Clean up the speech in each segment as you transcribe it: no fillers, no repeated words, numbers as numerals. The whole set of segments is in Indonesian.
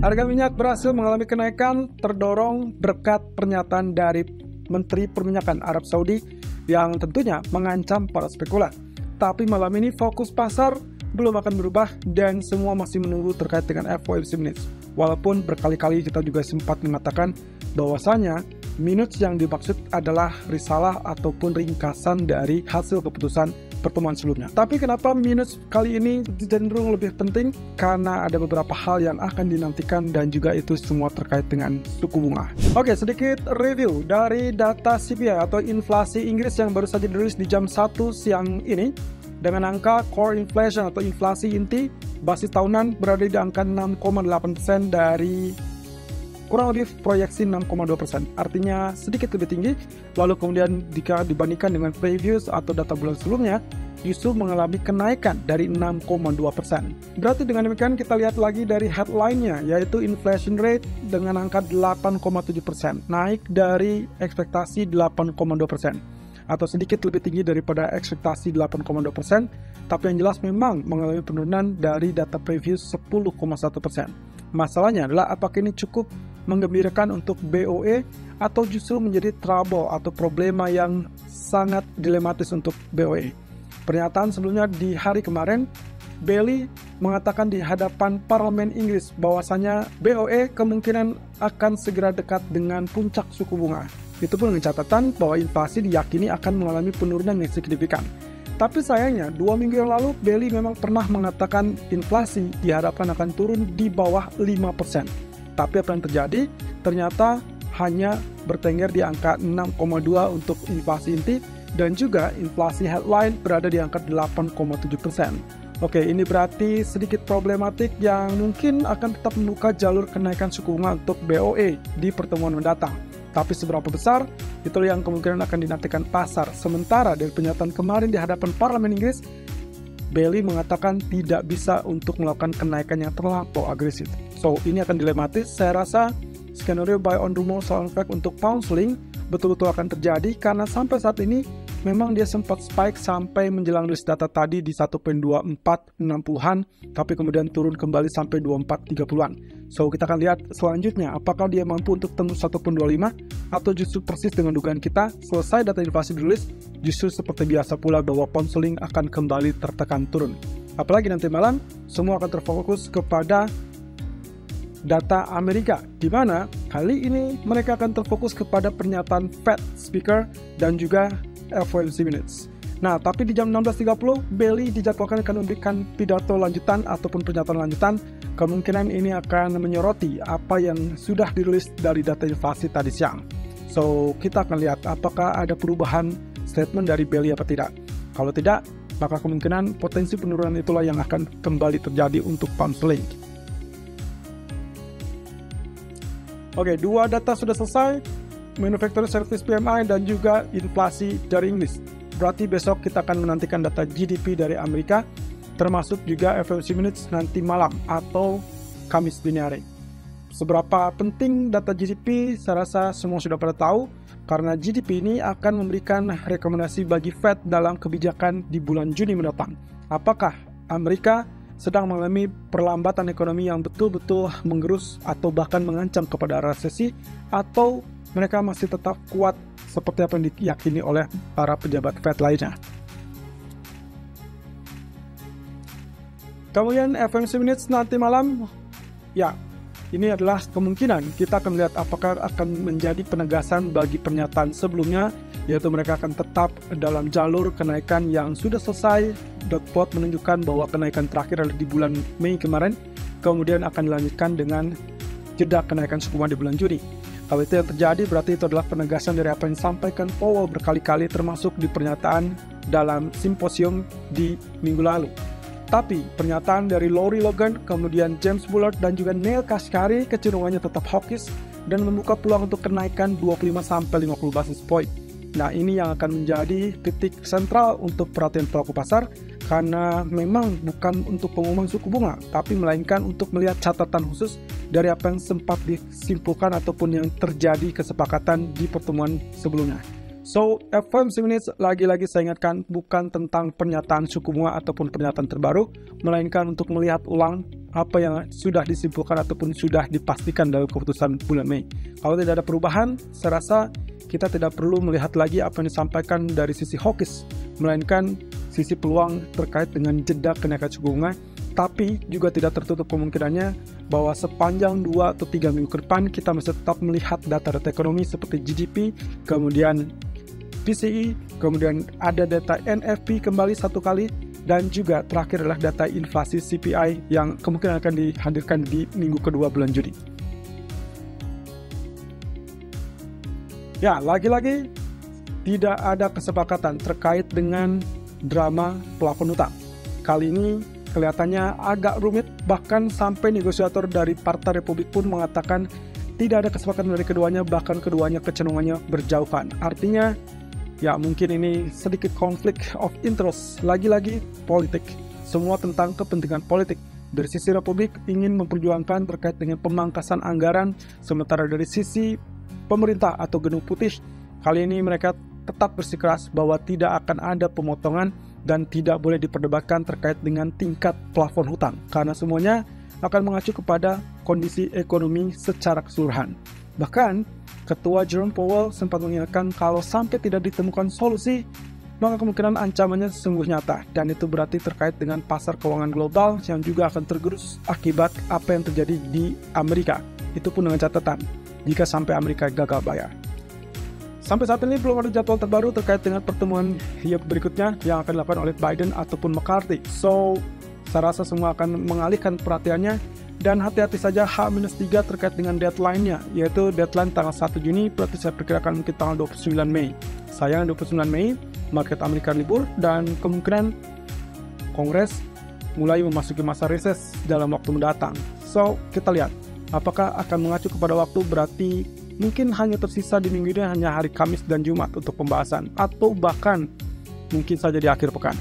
Harga minyak berhasil mengalami kenaikan terdorong berkat pernyataan dari Menteri Perminyakan Arab Saudi yang tentunya mengancam para spekulan. Tapi malam ini fokus pasar belum akan berubah dan semua masih menunggu terkait dengan FOMC minutes. Walaupun berkali-kali kita juga sempat mengatakan bahwasanya minutes yang dimaksud adalah risalah ataupun ringkasan dari hasil keputusan pertemuan sebelumnya. Tapi kenapa minutes kali ini cenderung lebih penting? Karena ada beberapa hal yang akan dinantikan dan juga itu semua terkait dengan suku bunga. Oke, sedikit review dari data CPI atau inflasi Inggris yang baru saja dirilis di jam 1 siang ini dengan angka core inflation atau inflasi inti basis tahunan berada di angka 6,8% dari kurang lebih proyeksi 6,2%, artinya sedikit lebih tinggi. Lalu kemudian jika dibandingkan dengan previous atau data bulan sebelumnya, justru mengalami kenaikan dari 6,2%. Berarti dengan demikian kita lihat lagi dari headline-nya, yaitu inflation rate dengan angka 8,7%, naik dari ekspektasi 8,2%, atau sedikit lebih tinggi daripada ekspektasi 8,2%, tapi yang jelas memang mengalami penurunan dari data previous 10,1%. Masalahnya adalah apakah ini cukup menggembirakan untuk BOE atau justru menjadi trouble atau problema yang sangat dilematis untuk BOE. Pernyataan sebelumnya di hari kemarin, Bailey mengatakan di hadapan Parlemen Inggris bahwasanya BOE kemungkinan akan segera dekat dengan puncak suku bunga. Itu pun dengan catatan bahwa inflasi diyakini akan mengalami penurunan yang signifikan. Tapi sayangnya, 2 minggu yang lalu Bailey memang pernah mengatakan inflasi diharapkan akan turun di bawah 5%. Tapi apa yang terjadi? Ternyata hanya bertengger di angka 6,2 untuk inflasi inti dan juga inflasi headline berada di angka 8,7%. Oke, ini berarti sedikit problematik yang mungkin akan tetap membuka jalur kenaikan suku bunga untuk BOE di pertemuan mendatang. Tapi seberapa besar? Itulah yang kemungkinan akan dinantikan pasar. Sementara dari pernyataan kemarin di hadapan Parlemen Inggris, Bailey mengatakan tidak bisa untuk melakukan kenaikan yang terlampau agresif. So, ini akan dilematis. Saya rasa skenario buy on rumor soal fact untuk pound sterling betul-betul akan terjadi karena sampai saat ini memang dia sempat spike sampai menjelang rilis data tadi di 1.2460-an, tapi kemudian turun kembali sampai 2430-an. So, kita akan lihat selanjutnya apakah dia mampu untuk tembus 1.25 atau justru persis dengan dugaan kita selesai data inflasi dirilis, justru seperti biasa pula bahwa pound sterling akan kembali tertekan turun. Apalagi nanti malam semua akan terfokus kepada data Amerika, di mana kali ini mereka akan terfokus kepada pernyataan Fed Speaker dan juga FOMC minutes. Nah, tapi di jam 16.30, Bailey dijadwalkan akan memberikan pidato lanjutan ataupun pernyataan lanjutan. Kemungkinan ini akan menyoroti apa yang sudah dirilis dari data inflasi tadi siang. So, kita akan lihat apakah ada perubahan statement dari Bailey apa tidak. Kalau tidak, maka kemungkinan potensi penurunan itulah yang akan kembali terjadi untuk pound sterling. Oke, dua data sudah selesai, manufacturing service PMI dan juga inflasi dari Inggris. Berarti besok kita akan menantikan data GDP dari Amerika, termasuk juga FOMC minutes nanti malam atau Kamis dini hari. Seberapa penting data GDP, saya rasa semua sudah pada tahu, karena GDP ini akan memberikan rekomendasi bagi Fed dalam kebijakan di bulan Juni mendatang. Apakah Amerika sedang mengalami perlambatan ekonomi yang betul-betul menggerus atau bahkan mengancam kepada resesi, atau mereka masih tetap kuat seperti apa yang diyakini oleh para pejabat Fed lainnya. Kemudian FOMC minutes nanti malam, ya, ini adalah kemungkinan kita akan melihat apakah akan menjadi penegasan bagi pernyataan sebelumnya, yaitu mereka akan tetap dalam jalur kenaikan yang sudah selesai. Dot menunjukkan bahwa kenaikan terakhir adalah di bulan Mei kemarin, kemudian akan dilanjutkan dengan jeda kenaikan suku bunga di bulan Juni. Kalau itu yang terjadi, berarti itu adalah penegasan dari apa yang disampaikan Powell berkali-kali, termasuk di pernyataan dalam simposium di minggu lalu. Tapi pernyataan dari Lori Logan, kemudian James Bullard dan juga Neil Kashkari kecenderungannya tetap hawkish dan membuka peluang untuk kenaikan 25-50 basis point. Nah, ini yang akan menjadi titik sentral untuk perhatian pelaku pasar, karena memang bukan untuk pengumuman suku bunga, tapi melainkan untuk melihat catatan khusus dari apa yang sempat disimpulkan ataupun yang terjadi kesepakatan di pertemuan sebelumnya. So, FOMC minutes lagi-lagi saya ingatkan bukan tentang pernyataan suku bunga ataupun pernyataan terbaru, melainkan untuk melihat ulang apa yang sudah disimpulkan ataupun sudah dipastikan dalam keputusan bulan Mei. Kalau tidak ada perubahan, saya rasa kita tidak perlu melihat lagi apa yang disampaikan dari sisi hawkish, melainkan sisi peluang terkait dengan jeda kenaikan suku bunga. Tapi juga tidak tertutup kemungkinannya bahwa sepanjang 2 atau 3 minggu ke depan kita masih tetap melihat data-data ekonomi seperti GDP, kemudian PCE, kemudian ada data NFP kembali satu kali, dan juga terakhir adalah data inflasi CPI yang kemungkinan akan dihadirkan di minggu kedua bulan Juni. Ya, lagi-lagi tidak ada kesepakatan terkait dengan drama plafon utang. Kali ini kelihatannya agak rumit, bahkan sampai negosiator dari Partai Republik pun mengatakan tidak ada kesepakatan dari keduanya, bahkan keduanya kecenderungannya berjauhan. Artinya, ya mungkin ini sedikit konflik of interest, lagi-lagi politik. Semua tentang kepentingan politik. Dari sisi Republik ingin memperjuangkan terkait dengan pemangkasan anggaran, sementara dari sisi pemerintah atau Gedung Putih, kali ini mereka tetap bersikeras bahwa tidak akan ada pemotongan dan tidak boleh diperdebatkan terkait dengan tingkat plafon hutang, karena semuanya akan mengacu kepada kondisi ekonomi secara keseluruhan. Bahkan, Ketua Jerome Powell sempat mengingatkan kalau sampai tidak ditemukan solusi, maka kemungkinan ancamannya sungguh nyata, dan itu berarti terkait dengan pasar keuangan global yang juga akan tergerus akibat apa yang terjadi di Amerika. Itu pun dengan catatan, jika sampai Amerika gagal bayar. Sampai saat ini belum ada jadwal terbaru terkait dengan pertemuan berikutnya yang akan dilakukan oleh Biden ataupun McCarthy. So, saya rasa semua akan mengalihkan perhatiannya, dan hati-hati saja H-3 terkait dengan deadline-nya, yaitu deadline tanggal 1 Juni, berarti saya perkirakan mungkin tanggal 29 Mei. Sayang 29 Mei, market Amerika libur, dan kemungkinan Kongres mulai memasuki masa reses dalam waktu mendatang. So, kita lihat, apakah akan mengacu kepada waktu berarti mungkin hanya tersisa di minggu ini hanya hari Kamis dan Jumat untuk pembahasan, atau bahkan mungkin saja di akhir pekan.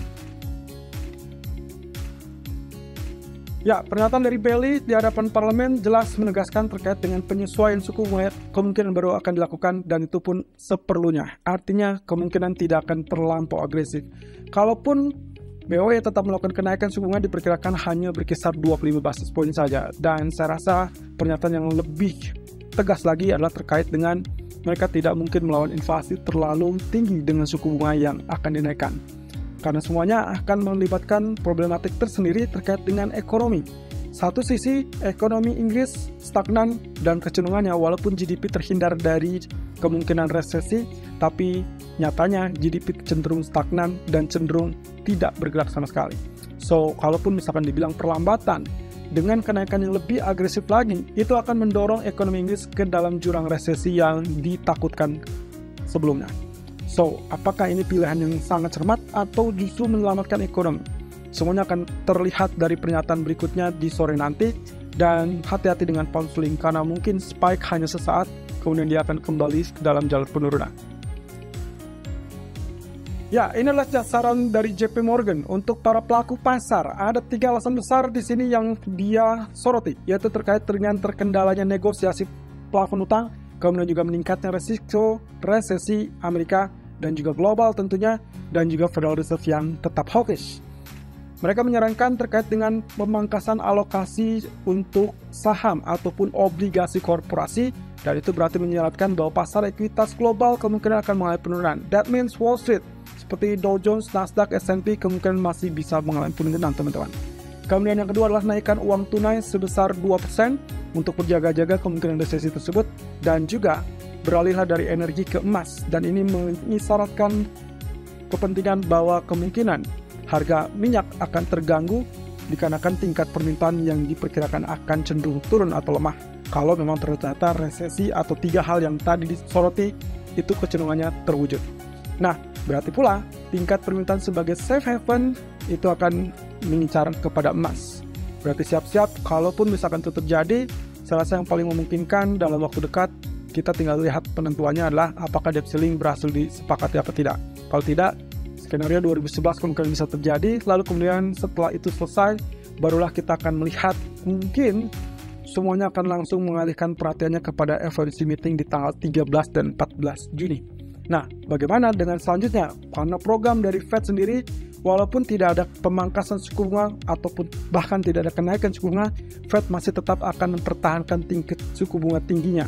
Ya, pernyataan dari Bailey di hadapan parlemen jelas menegaskan terkait dengan penyesuaian suku bunga kemungkinan baru akan dilakukan, dan itu pun seperlunya. Artinya kemungkinan tidak akan terlampau agresif. Kalaupun BOE tetap melakukan kenaikan suku bunga diperkirakan hanya berkisar 25 basis point saja, dan saya rasa pernyataan yang lebih tegas lagi adalah terkait dengan mereka tidak mungkin melawan inflasi terlalu tinggi dengan suku bunga yang akan dinaikkan, karena semuanya akan melibatkan problematik tersendiri terkait dengan ekonomi. Satu sisi, ekonomi Inggris stagnan dan kecenderungannya, walaupun GDP terhindar dari kemungkinan resesi, tapi nyatanya GDP cenderung stagnan dan cenderung tidak bergerak sama sekali. So, kalaupun misalkan dibilang perlambatan, dengan kenaikan yang lebih agresif lagi, itu akan mendorong ekonomi Inggris ke dalam jurang resesi yang ditakutkan sebelumnya. So, apakah ini pilihan yang sangat cermat atau justru menyelamatkan ekonomi? Semuanya akan terlihat dari pernyataan berikutnya di sore nanti, dan hati-hati dengan pound sterling karena mungkin spike hanya sesaat, kemudian dia akan kembali ke dalam jalur penurunan. Ya, inilah saran dari JP Morgan untuk para pelaku pasar. Ada 3 alasan besar di sini yang dia soroti, yaitu terkait dengan terkendalanya negosiasi plafon utang, kemudian juga meningkatnya resiko resesi Amerika dan juga global tentunya, dan juga Federal Reserve yang tetap hawkish. Mereka menyarankan terkait dengan pemangkasan alokasi untuk saham ataupun obligasi korporasi, dan itu berarti menyeratkan bahwa pasar ekuitas global kemungkinan akan mengalami penurunan. That means Wall Street seperti Dow Jones, Nasdaq, S&P kemungkinan masih bisa mengalami penurunan, teman-teman. Kemudian yang kedua adalah naikkan uang tunai sebesar 2% untuk berjaga-jaga kemungkinan resesi tersebut, dan juga beralihlah dari energi ke emas, dan ini mengisyaratkan kepentingan bahwa kemungkinan harga minyak akan terganggu dikarenakan tingkat permintaan yang diperkirakan akan cenderung turun atau lemah kalau memang ternyata resesi atau 3 hal yang tadi disoroti itu kecenderungannya terwujud. Nah, berarti pula tingkat permintaan sebagai safe haven itu akan mengincar kepada emas. Berarti siap-siap kalaupun misalkan itu terjadi, saya rasa yang paling memungkinkan dalam waktu dekat kita tinggal lihat penentuannya adalah apakah debt ceiling berhasil disepakati apa tidak. Kalau tidak, skenario 2011 kemungkinan bisa terjadi, lalu kemudian setelah itu selesai, barulah kita akan melihat mungkin semuanya akan langsung mengalihkan perhatiannya kepada FOMC meeting di tanggal 13 dan 14 Juni. Nah, bagaimana dengan selanjutnya? Karena program dari Fed sendiri, walaupun tidak ada pemangkasan suku bunga ataupun bahkan tidak ada kenaikan suku bunga, Fed masih tetap akan mempertahankan tingkat suku bunga tingginya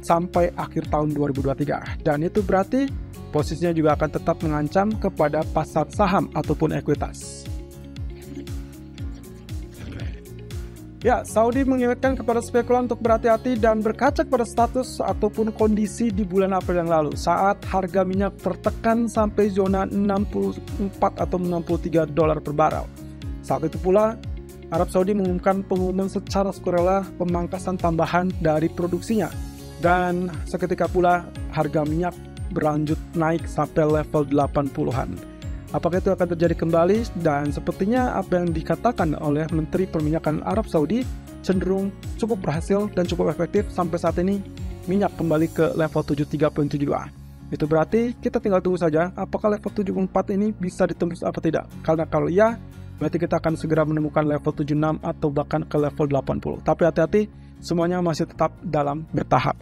sampai akhir tahun 2023. Dan itu berarti posisinya juga akan tetap mengancam kepada pasar saham ataupun ekuitas. Ya, Saudi mengingatkan kepada spekulan untuk berhati-hati dan berkaca pada status ataupun kondisi di bulan April yang lalu saat harga minyak tertekan sampai zona 64 atau 63 dolar per barel. Saat itu pula, Arab Saudi mengumumkan pengumuman secara sukarela pemangkasan tambahan dari produksinya. Dan seketika pula harga minyak berlanjut naik sampai level 80-an. Apakah itu akan terjadi kembali? Dan sepertinya apa yang dikatakan oleh Menteri Perminyakan Arab Saudi cenderung cukup berhasil dan cukup efektif. Sampai saat ini minyak kembali ke level 73.72. Itu berarti kita tinggal tunggu saja apakah level 74 ini bisa ditembus atau tidak. Karena kalau iya, berarti kita akan segera menemukan level 76 atau bahkan ke level 80. Tapi hati-hati, semuanya masih tetap dalam bertahap.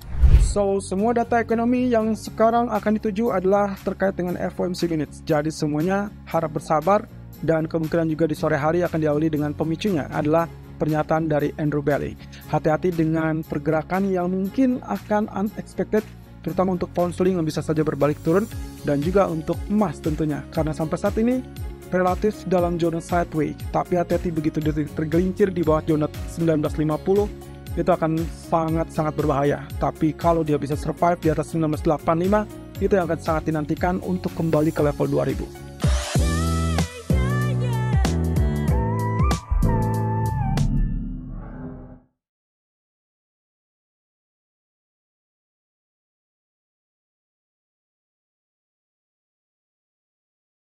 So, semua data ekonomi yang sekarang akan dituju adalah terkait dengan FOMC minutes. Jadi semuanya harap bersabar dan kemungkinan juga di sore hari akan diawali dengan pemicunya adalah pernyataan dari Andrew Bailey. Hati-hati dengan pergerakan yang mungkin akan unexpected, terutama untuk pound sterling yang bisa saja berbalik turun dan juga untuk emas tentunya. Karena sampai saat ini relatif dalam zona sideways, tapi hati-hati begitu tergelincir di bawah zona 1950 itu akan sangat-sangat berbahaya. Tapi kalau dia bisa survive di atas 1985, itu yang akan sangat dinantikan untuk kembali ke level 2000.